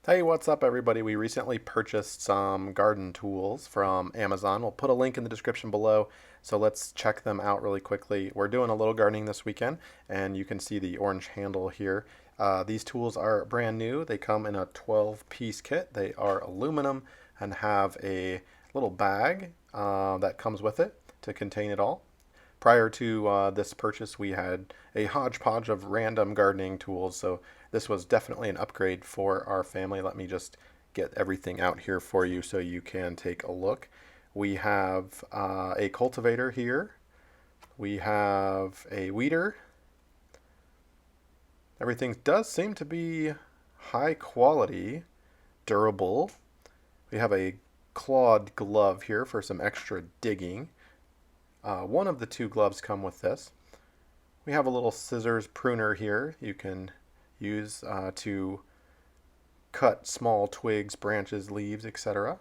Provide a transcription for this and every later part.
Hey, what's up, everybody? We recently purchased some garden tools from Amazon. We'll put a link in the description below, so let's check them out really quickly. We're doing a little gardening this weekend, and you can see the orange handle here. These tools are brand new. They come in a 12-piece kit. They are aluminum and have a little bag that comes with it to contain it all. Prior to this purchase, we had a hodgepodge of random gardening tools, so this was definitely an upgrade for our family. Let me just get everything out here for you so you can take a look. We have a cultivator here. We have a weeder. Everything does seem to be high quality, durable. We have a clawed glove here for some extra digging. One of the two gloves come with this. We have a little scissors pruner here you can use to cut small twigs, branches, leaves, etc.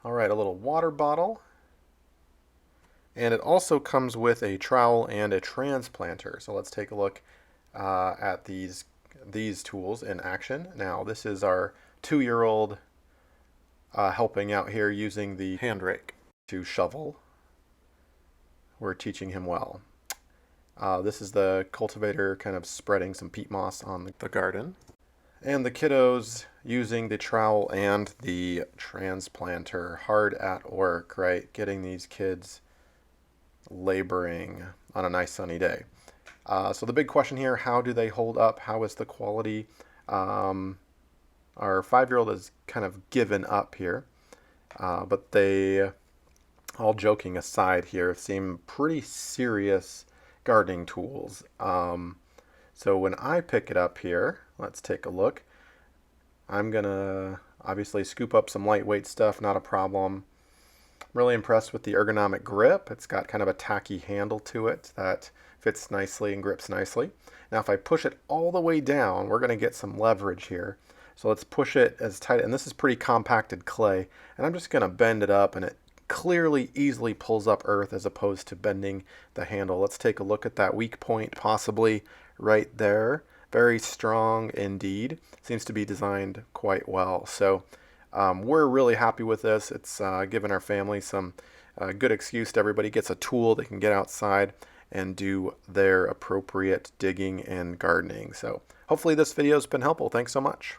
All right, a little water bottle. And it also comes with a trowel and a transplanter. So let's take a look at these tools in action. Now, this is our 2-year-old helping out here using the hand rake to shovel. We're teaching him well. This is the cultivator kind of spreading some peat moss on the garden. And the kiddos using the trowel and the transplanter, hard at work, right? Getting these kids laboring on a nice sunny day. So the big question here, how do they hold up? How is the quality? Our 5-year-old has kind of given up here, but they, all joking aside here, seem pretty serious gardening tools. So when I pick it up here, let's take a look. I'm gonna obviously scoop up some lightweight stuff, not a problem. Really impressed with the ergonomic grip. It's got kind of a tacky handle to it that fits nicely and grips nicely. Now if I push it all the way down, we're gonna get some leverage here. So let's push it as tight, and this is pretty compacted clay, and I'm just gonna bend it up, and it clearly easily pulls up earth as opposed to bending the handle. Let's take a look at that weak point, possibly right there. Very strong indeed. Seems to be designed quite well. So we're really happy with this. It's given our family some good excuse to everybody gets a tool they can get outside and do their appropriate digging and gardening. So hopefully this video has been helpful. Thanks so much.